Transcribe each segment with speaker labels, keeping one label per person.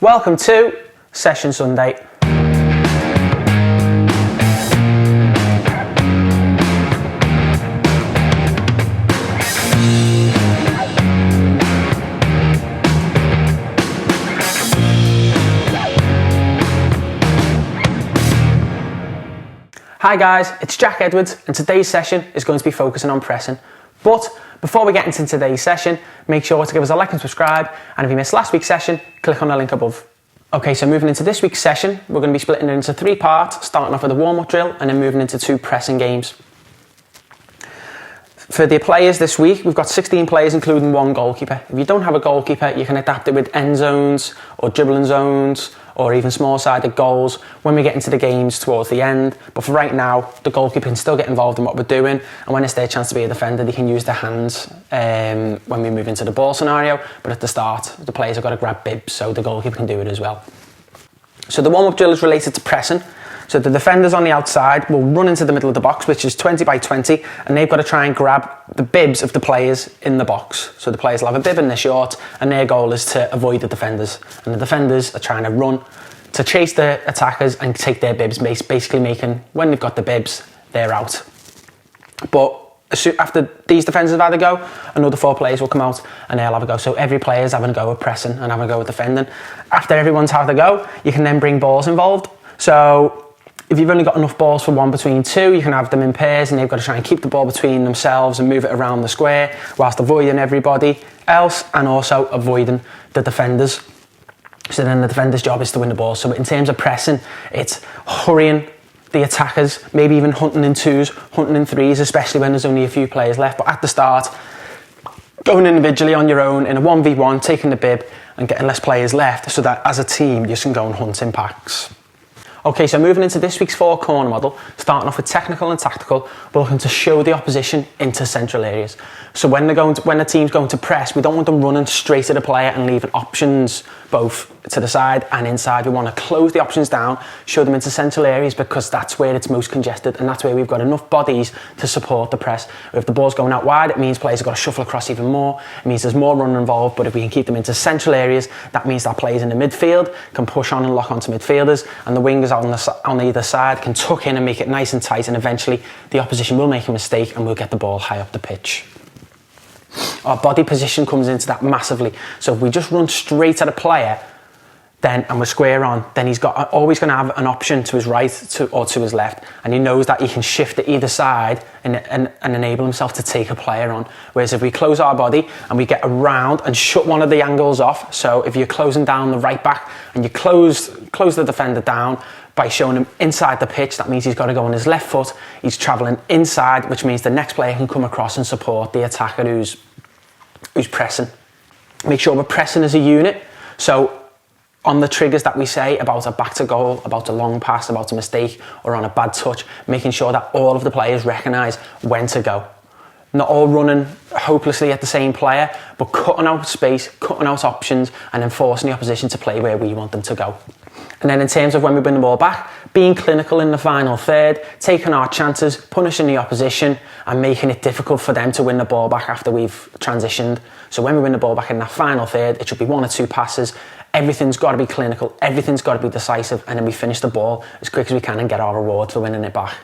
Speaker 1: Welcome to Session Sunday. Hi guys, it's Jack Edwards and today's session is going to be focusing on pressing. But before we get into today's session, make sure to give us a like and subscribe, and if you missed last week's session, click on the link above. Okay, so moving into this week's session, we're going to be splitting it into 3 parts, starting off with a warm-up drill and then moving into 2 pressing games. For the players this week, we've got 16 players including 1 goalkeeper. If you don't have a goalkeeper, you can adapt it with end zones or dribbling zones or even small-sided goals when we get into the games towards the end. But for right now, the goalkeeper can still get involved in what we're doing, and when it's their chance to be a defender, they can use their hands when we move into the ball scenario. But at the start, the players have got to grab bibs, so the goalkeeper can do it as well. So the warm-up drill is related to pressing. So the defenders on the outside will run into the middle of the box, which is 20 by 20, and they've got to try and grab the bibs of the players in the box. So the players will have a bib in their short, and their goal is to avoid the defenders. And the defenders are trying to run to chase the attackers and take their bibs, basically making, when they've got the bibs, they're out. But after these defenders have had a go, another 4 players will come out and they'll have a go. So every player is having a go at pressing and having a go at defending. After everyone's had a go, you can then bring balls involved. So if you've only got enough balls for 1 between 2, you can have them in pairs, and they've got to try and keep the ball between themselves and move it around the square whilst avoiding everybody else and also avoiding the defenders. So then the defender's job is to win the ball. So in terms of pressing, it's hurrying the attackers, maybe even hunting in 2s, hunting in 3s, especially when there's only a few players left. But at the start, going individually on your own in a 1v1, taking the bib and getting less players left so that as a team you can go and hunt in packs. Okay, so moving into this week's 4 corner model, starting off with technical and tactical, we're looking to show the opposition into central areas. So when the team's going to press, we don't want them running straight at the player and leaving options both to the side and inside. We want to close the options down, show them into central areas, because that's where it's most congested and that's where we've got enough bodies to support the press. If the ball's going out wide, it means players have got to shuffle across even more. It means there's more running involved, but if we can keep them into central areas, that means that players in the midfield can push on and lock onto midfielders, and the wingers on either side can tuck in and make it nice and tight, and eventually the opposition will make a mistake and we'll get the ball high up the pitch. Our body position comes into that massively. So if we just run straight at a player and we're square on, then he's always going to have an option to his right or to his left, and he knows that he can shift to either side and enable himself to take a player on. Whereas if we close our body and we get around and shut one of the angles off, so if you're closing down the right back and you close the defender down by showing him inside the pitch, that means he's got to go on his left foot, he's travelling inside, which means the next player can come across and support the attacker who's pressing. Make sure we're pressing as a unit. So on the triggers that we say about a back to goal, about a long pass, about a mistake, or on a bad touch, making sure that all of the players recognise when to go. Not all running hopelessly at the same player, but cutting out space, cutting out options, and then forcing the opposition to play where we want them to go. And then in terms of when we bring the ball back, being clinical in the final third, taking our chances, punishing the opposition, and making it difficult for them to win the ball back after we've transitioned. So when we win the ball back in that final third, it should be 1 or 2 passes. Everything's got to be clinical, everything's got to be decisive, and then we finish the ball as quick as we can and get our reward for winning it back.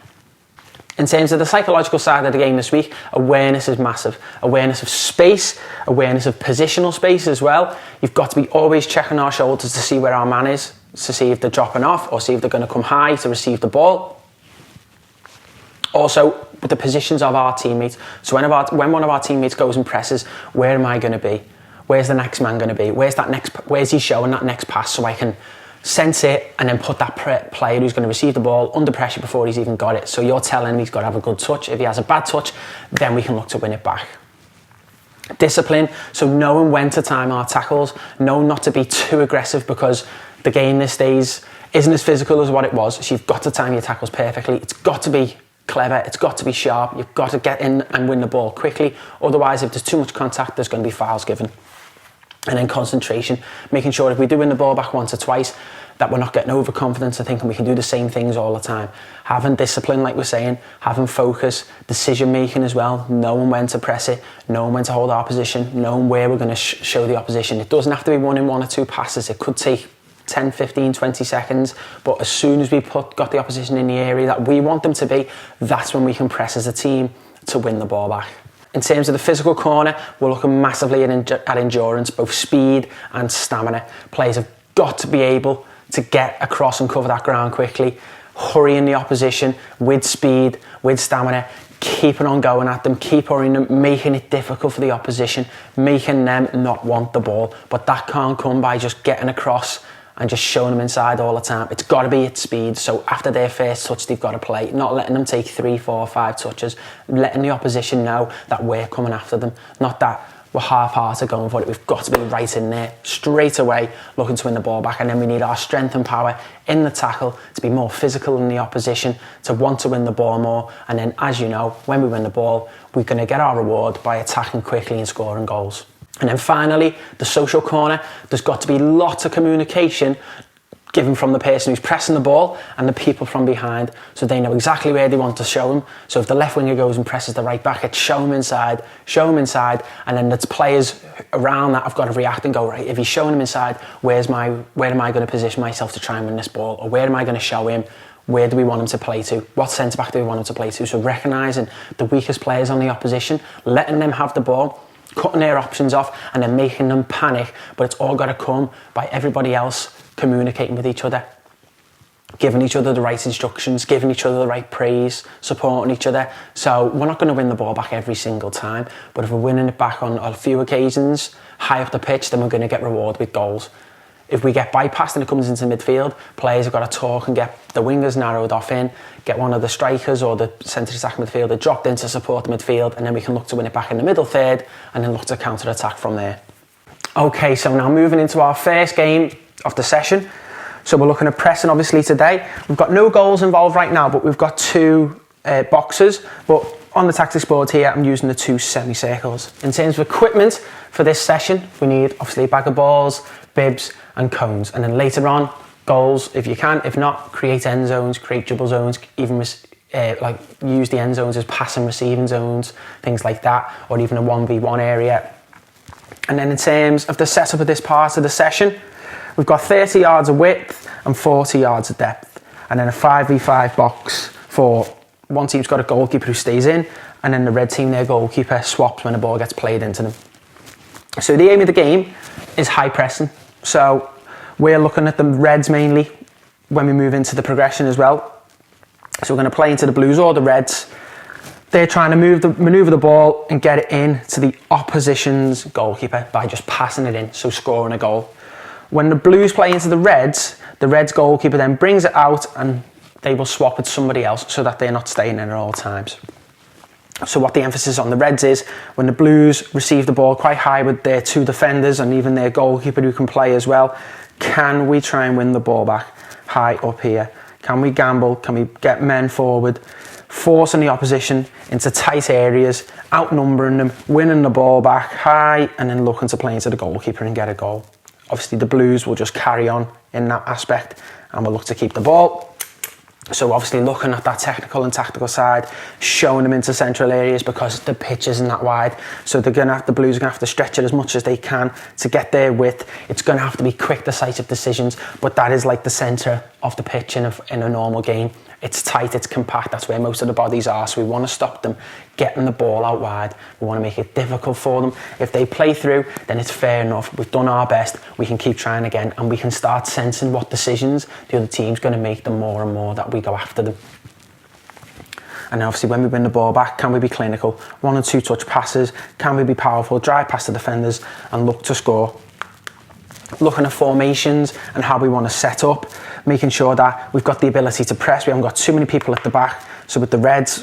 Speaker 1: In terms of the psychological side of the game this week, awareness is massive. Awareness of space, awareness of positional space as well. You've got to be always checking our shoulders to see where our man is, to see if they're dropping off or see if they're going to come high to receive the ball. Also, with the positions of our teammates. So when one of our teammates goes and presses, where am I going to be? Where's the next man going to be? Where's he showing that next pass so I can sense it and then put that player who's going to receive the ball under pressure before he's even got it. So you're telling him he's got to have a good touch. If he has a bad touch, then we can look to win it back. Discipline, so knowing when to time our tackles, knowing not to be too aggressive, because the game these days isn't as physical as what it was. So you've got to time your tackles perfectly. It's got to be clever, it's got to be sharp, you've got to get in and win the ball quickly. Otherwise, if there's too much contact, there's going to be fouls given. And then concentration, making sure if we do win the ball back 1 or 2, that we're not getting overconfident and thinking we can do the same things all the time. Having discipline, like we're saying, having focus, decision making as well, knowing when to press it, knowing when to hold our position, knowing where we're going to show the opposition. It doesn't have to be 1 or 2 passes. It could take 10, 15, 20 seconds. But as soon as we got the opposition in the area that we want them to be, that's when we can press as a team to win the ball back. In terms of the physical corner, we're looking massively at endurance, both speed and stamina. Players have got to be able to get across and cover that ground quickly, hurrying the opposition with speed, with stamina, keeping on going at them, keep hurrying them, making it difficult for the opposition, making them not want the ball. But that can't come by just getting across and just showing them inside all the time. It's got to be at speed. So after their first touch, they've got to play, not letting them take 3, 4, 5 touches, letting the opposition know that we're coming after them, not that we're half-hearted going for it. We've got to be right in there, straight away, looking to win the ball back. And then we need our strength and power in the tackle to be more physical than the opposition, to want to win the ball more. And then, as you know, when we win the ball, we're going to get our reward by attacking quickly and scoring goals. And then finally, the social corner. There's got to be lots of communication given from the person who's pressing the ball and the people from behind, so they know exactly where they want to show him. So if the left winger goes and presses the right back, it's show him inside, and then the players around that have got to react and go, right, if he's showing him inside, where am I going to position myself to try and win this ball? Or where am I going to show him? Where do we want him to play to? What centre-back do we want him to play to? So recognising the weakest players on the opposition, letting them have the ball, cutting their options off, and then making them panic. But it's all got to come by everybody else communicating with each other, giving each other the right instructions, giving each other the right praise, supporting each other. So we're not going to win the ball back every single time, but if we're winning it back on a few occasions, high up the pitch, then we're going to get rewarded with goals. If we get bypassed and it comes into midfield, players have got to talk and get the wingers narrowed off in, get one of the strikers or the centre-attack midfielder dropped in to support the midfield, and then we can look to win it back in the middle third and then look to counter-attack from there. Okay, so now moving into our first game of the session. So we're looking at pressing obviously today. We've got no goals involved right now, but we've got 2 boxes. But on the tactics board here, I'm using the 2 semicircles. In terms of equipment for this session, we need obviously a bag of balls, bibs and cones. And then later on, goals if you can. If not, create end zones, create dribble zones, even like use the end zones as pass and receiving zones, things like that, or even a 1v1 area. And then in terms of the setup of this part of the session, we've got 30 yards of width and 40 yards of depth. And then a 5v5 box for one team's got a goalkeeper who stays in, and then the red team, their goalkeeper, swaps when the ball gets played into them. So the aim of the game is high pressing. So we're looking at the reds mainly when we move into the progression as well. So we're going to play into the blues or the reds. They're trying to manoeuvre the ball and get it in to the opposition's goalkeeper by just passing it in, so scoring a goal. When the blues play into the reds goalkeeper then brings it out and they will swap with somebody else so that they're not staying in at all times. So what the emphasis on the reds is, when the blues receive the ball quite high with their 2 defenders and even their goalkeeper who can play as well, can we try and win the ball back high up here? Can we gamble? Can we get men forward, forcing the opposition into tight areas, outnumbering them, winning the ball back high, and then looking to play into the goalkeeper and get a goal? Obviously the blues will just carry on in that aspect and we'll look to keep the ball. So obviously looking at that technical and tactical side, showing them into central areas because the pitch isn't that wide. So the blues are going to have to stretch it as much as they can to get their width. It's going to have to be quick, decisive decisions, but that is like the centre of the pitch in a normal game. It's tight, it's compact, that's where most of the bodies are. So we want to stop them getting the ball out wide. We want to make it difficult for them. If they play through, then it's fair enough. We've done our best. We can keep trying again and we can start sensing what decisions the other team's going to make the more and more that we go after them. And obviously when we win the ball back, can we be clinical? 1 or 2 touch passes. Can we be powerful? Drive past the defenders and look to score. Looking at formations and how we want to set up, making sure that we've got the ability to press. We haven't got too many people at the back. So with the reds,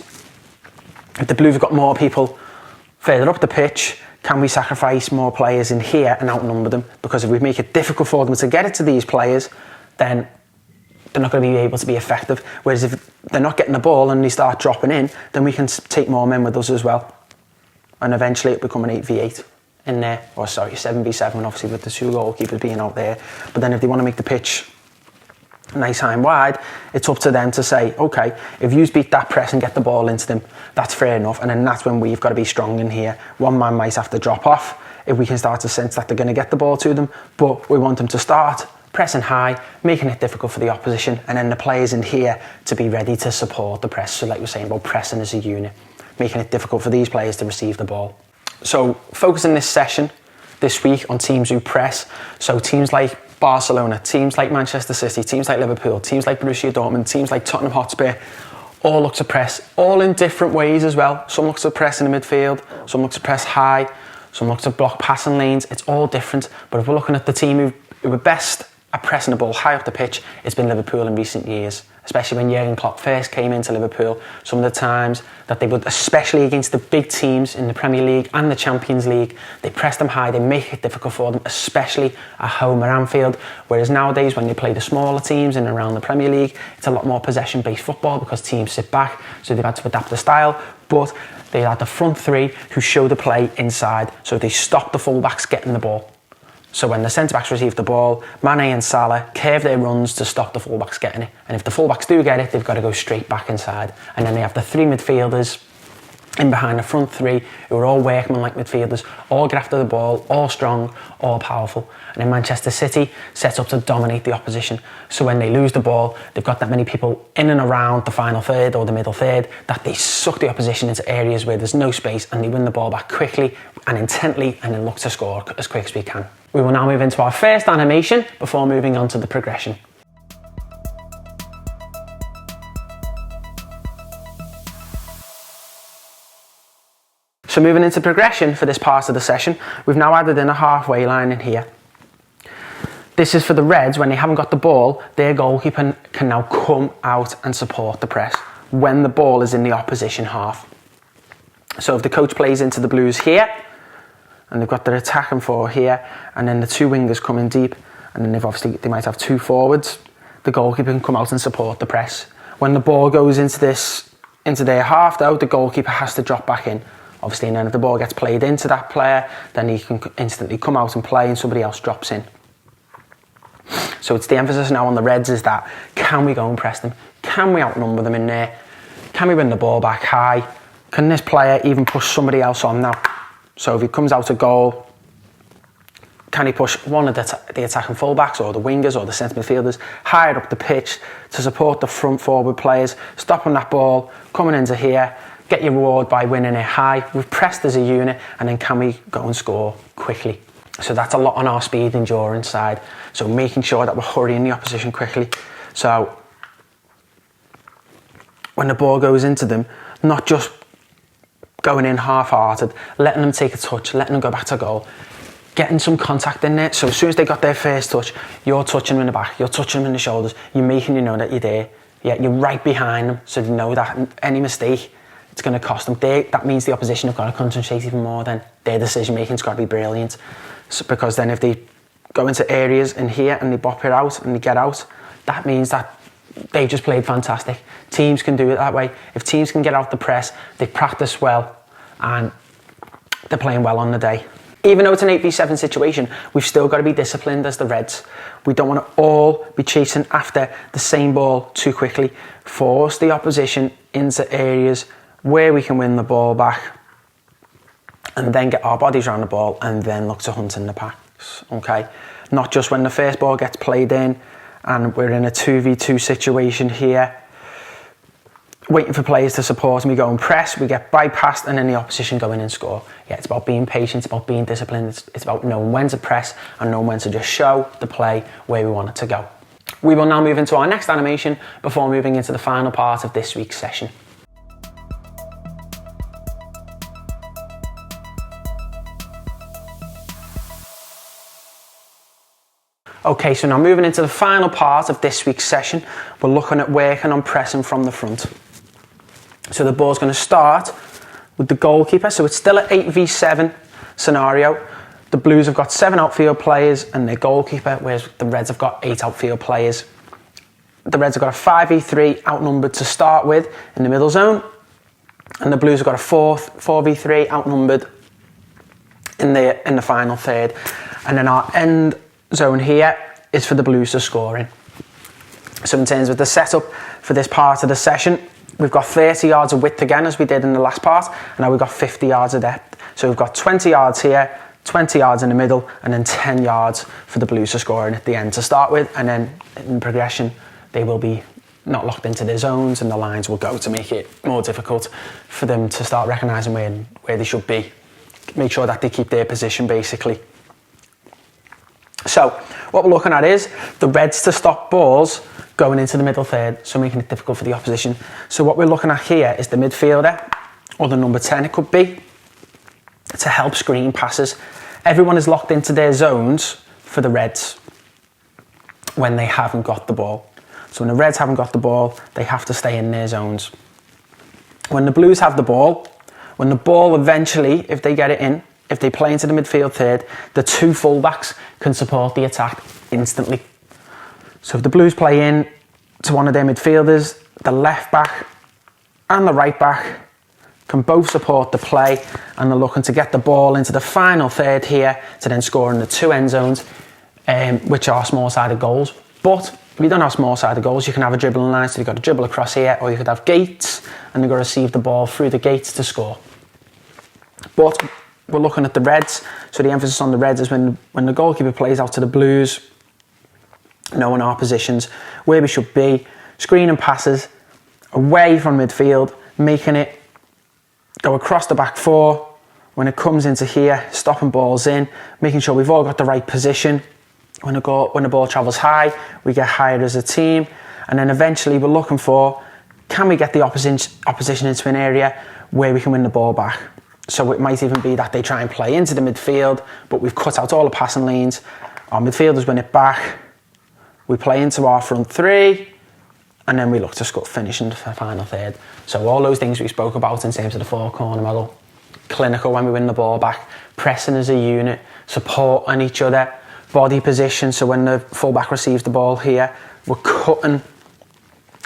Speaker 1: if the blues have got more people further up the pitch, can we sacrifice more players in here and outnumber them? Because if we make it difficult for them to get it to these players, then they're not going to be able to be effective. Whereas if they're not getting the ball and they start dropping in, then we can take more men with us as well. And eventually it'll become an 8v8 in there, or sorry, 7v7, obviously with the 2 goalkeepers being out there. But then if they want to make the pitch nice high and wide, it's up to them to say, okay, if you beat that press and get the ball into them, that's fair enough. And then that's when we've got to be strong in here. One man might have to drop off if we can start to sense that they're going to get the ball to them, but we want them to start pressing high, making it difficult for the opposition, and then the players in here to be ready to support the press. So like we're saying about pressing as a unit, making it difficult for these players to receive the ball. So focusing this session this week on teams who press. So teams like Barcelona, teams like Manchester City, teams like Liverpool, teams like Borussia Dortmund, teams like Tottenham Hotspur, all look to press, all in different ways as well. Some look to press in the midfield, some look to press high, some look to block passing lanes. It's all different. But if we're looking at the team who were best at pressing the ball high up the pitch, it's been Liverpool in recent years. Especially when Jurgen Klopp first came into Liverpool, some of the times that they would, especially against the big teams in the Premier League and the Champions League, they press them high, they make it difficult for them, especially at home at Anfield. Whereas nowadays, when they play the smaller teams in and around the Premier League, it's a lot more possession-based football because teams sit back, so they've had to adapt the style. But they had the front three who show the play inside, so they stop the fullbacks getting the ball. So when the centre-backs receive the ball, Mane and Salah curve their runs to stop the full-backs getting it. And if the full-backs do get it, they've got to go straight back inside. And then they have the three midfielders in behind the front three who are all workman-like midfielders, all get after the ball, all strong, all powerful. And then Manchester City sets up to dominate the opposition. So when they lose the ball, they've got that many people in and around the final third or the middle third that they suck the opposition into areas where there's no space, and they win the ball back quickly and intently and then look to score as quick as we can. We will now move into our first animation before moving on to the progression. So moving into progression for this part of the session, we've now added in a halfway line in here. This is for the Reds. When they haven't got the ball, their goalkeeper can now come out and support the press when the ball is in the opposition half. So if the coach plays into the Blues here, and they've got their attacking four here, and then the two wingers come in deep, and then they might have two forwards, the goalkeeper can come out and support the press. When the ball goes into their half though, the goalkeeper has to drop back in. Obviously, and then if the ball gets played into that player, then he can instantly come out and play and somebody else drops in. So it's the emphasis now on the Reds is that, can we go and press them? Can we outnumber them in there? Can we win the ball back high? Can this player even push somebody else on now? So if he comes out a goal, can he push one of the attacking fullbacks or the wingers or the centre midfielders higher up the pitch to support the front forward players, stopping that ball, coming into here, get your reward by winning it high. We've pressed as a unit, and then can we go and score quickly? So that's a lot on our speed endurance side. So making sure that we're hurrying the opposition quickly. So when the ball goes into them, not just going in half-hearted, letting them take a touch, letting them go back to goal, getting some contact in there. So as soon as they got their first touch, you're touching them in the back, you're touching them in the shoulders, you're making you know that you're there. Yeah, you're right behind them, so they know that any mistake, it's going to cost them. That means the opposition have got to concentrate even more. Then their decision making's got to be brilliant. So, because then if they go into areas in here and they bop it out and they get out, that means that they just played fantastic. Teams can do it that way. If teams can get out the press, they practice well and they're playing well on the day. Even though it's an 8v7 situation, we've still got to be disciplined as the Reds. We don't want to all be chasing after the same ball too quickly. Force the opposition into areas where we can win the ball back and then get our bodies around the ball and then look to hunt in the packs, okay? Not just when the first ball gets played in and we're in a 2v2 situation here, waiting for players to support and we go and press, we get bypassed and then the opposition go in and score. Yeah, it's about being patient, it's about being disciplined, it's about knowing when to press and knowing when to just show the play where we want it to go. We will now move into our next animation before moving into the final part of this week's session. Okay, so now moving into the final part of this week's session, we're looking at working on pressing from the front. So the ball's going to start with the goalkeeper, so it's still an 8v7 scenario. The Blues have got 7 outfield players and their goalkeeper, whereas the Reds have got 8 outfield players. The Reds have got a 5v3 outnumbered to start with in the middle zone, and the Blues have got a 4v3 outnumbered in the final third. And then our end zone here is for the Blues to score in. So in terms of the setup for this part of the session, we've got 30 yards of width again as we did in the last part, and now we've got 50 yards of depth. So we've got 20 yards here, 20 yards in the middle, and then 10 yards for the Blues to score in at the end to start with. And then in progression, they will be not locked into their zones, and the lines will go to make it more difficult for them to start recognising where they should be. Make sure that they keep their position, basically. So what we're looking at is the Reds to stop balls going into the middle third, so making it difficult for the opposition. So what we're looking at here is the midfielder, or the number 10 it could be, to help screen passes. Everyone is locked into their zones for the Reds when they haven't got the ball. So when the Reds haven't got the ball, they have to stay in their zones. When the Blues have the ball, when the ball eventually, if they get it in, if they play into the midfield third, the two fullbacks can support the attack instantly. So if the Blues play in to one of their midfielders, the left back and the right back can both support the play, and they're looking to get the ball into the final third here to then score in the two end zones, which are small-sided goals. But if you don't have small-sided goals, you can have a dribbling line, so you've got to dribble across here, or you could have gates, and you've got to receive the ball through the gates to score. But we're looking at the Reds, so the emphasis on the Reds is when the goalkeeper plays out to the Blues, knowing our positions, where we should be, screening passes away from midfield, making it go across the back four. When it comes into here, stopping balls in, making sure we've all got the right position. When the ball travels high, we get higher as a team, and then eventually we're looking for, can we get the opposition into an area where we can win the ball back? So it might even be that they try and play into the midfield, but we've cut out all the passing lanes. Our midfielders win it back. We play into our front three, and then we look to finish in the final third. So all those things we spoke about in terms of the four-corner model, clinical when we win the ball back, pressing as a unit, support on each other, body position, so when the fullback receives the ball here, we're cutting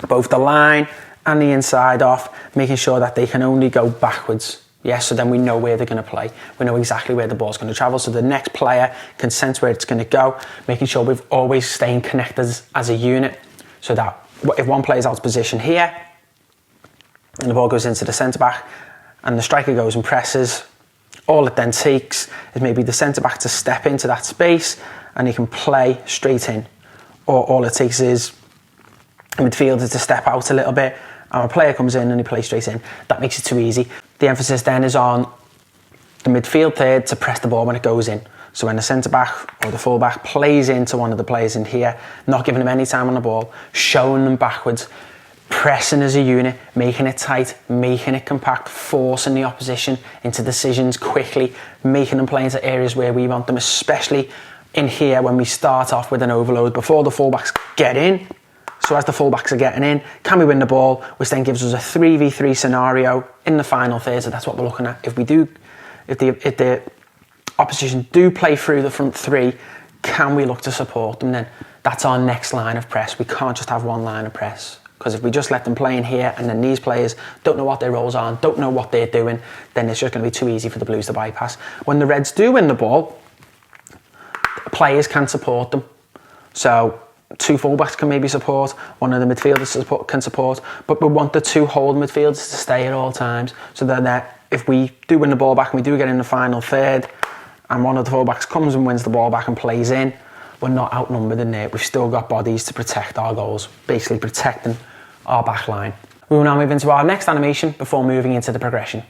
Speaker 1: both the line and the inside off, making sure that they can only go backwards. Yes, so then we know where they're going to play. We know exactly where the ball's going to travel, so the next player can sense where it's going to go, making sure we've always staying connected as a unit, so that if one player's out of position here, and the ball goes into the centre-back, and the striker goes and presses, all it then takes is maybe the centre-back to step into that space, and he can play straight in. Or all it takes is a midfielder to step out a little bit, and a player comes in and he plays straight in. That makes it too easy. The emphasis then is on the midfield third to press the ball when it goes in. So when the centre-back or the full-back plays into one of the players in here, not giving them any time on the ball, showing them backwards, pressing as a unit, making it tight, making it compact, forcing the opposition into decisions quickly, making them play into areas where we want them, especially in here when we start off with an overload before the full-backs get in. So as the full-backs are getting in, can we win the ball, which then gives us a 3v3 scenario in the final third. So that's what we're looking at. If the opposition do play through the front three, can we look to support them then? That's our next line of press. We can't just have one line of press, because if we just let them play in here and then these players don't know what their roles are and don't know what they're doing, then it's just going to be too easy for the Blues to bypass. When the Reds do win the ball, players can support them. So two fullbacks can maybe support, one of the midfielders can support, but we want the two hold midfielders to stay at all times, so that if we do win the ball back and we do get in the final third, and one of the fullbacks comes and wins the ball back and plays in, we're not outnumbered in there. We've still got bodies to protect our goals, basically protecting our back line. We will now move into our next animation before moving into the progression.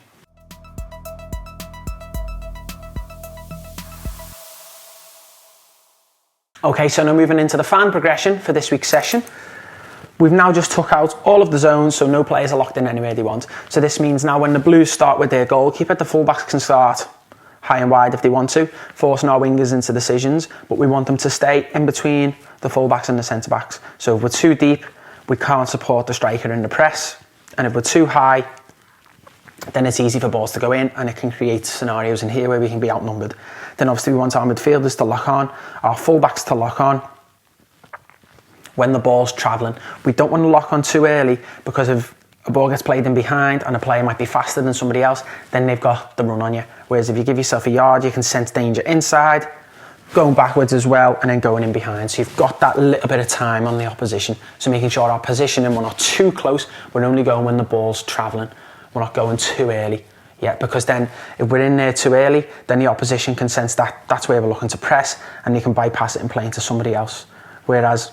Speaker 1: Okay, so now moving into the fan progression for this week's session. We've now just took out all of the zones, so no players are locked in anywhere they want. So this means now when the Blues start with their goalkeeper, the fullbacks can start high and wide if they want to, forcing our wingers into decisions, but we want them to stay in between the fullbacks and the centre-backs. So if we're too deep, we can't support the striker in the press, and if we're too high, then it's easy for balls to go in, and it can create scenarios in here where we can be outnumbered. Then obviously we want our midfielders to lock on, our fullbacks to lock on when the ball's travelling. We don't want to lock on too early, because if a ball gets played in behind and a player might be faster than somebody else, then they've got the run on you. Whereas if you give yourself a yard, you can sense danger inside, going backwards as well, and then going in behind. So you've got that little bit of time on the opposition. So making sure our positioning, we're not too close, we're only going when the ball's travelling. We're not going too early. Yeah, because then if we're in there too early, then the opposition can sense that that's where we're looking to press, and they can bypass it and play into somebody else. Whereas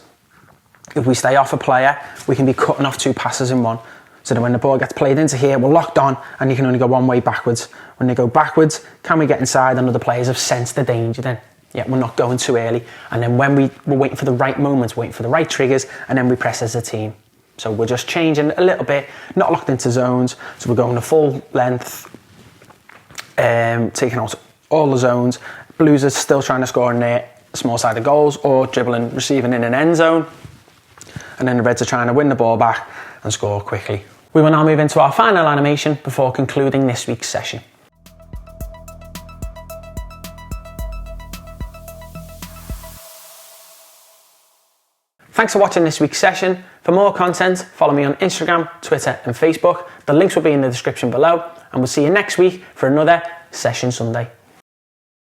Speaker 1: if we stay off a player, we can be cutting off 2 passes in one. So that when the ball gets played into here, we're locked on, and you can only go one way backwards. When they go backwards, can we get inside and other players have sensed the danger then? Yeah, we're not going too early. And then when we're waiting for the right moments, waiting for the right triggers, and then we press as a team. So we're just changing a little bit, not locked into zones. So we're going the full length, taking out all the zones. Blues are still trying to score in their small-sided goals or dribbling, receiving in an end zone. And then the Reds are trying to win the ball back and score quickly. We will now move into our final animation before concluding this week's session. Thanks for watching this week's session. For more content, follow me on Instagram, Twitter and Facebook. The links will be in the description below, and we'll see you next week for another Session Sunday.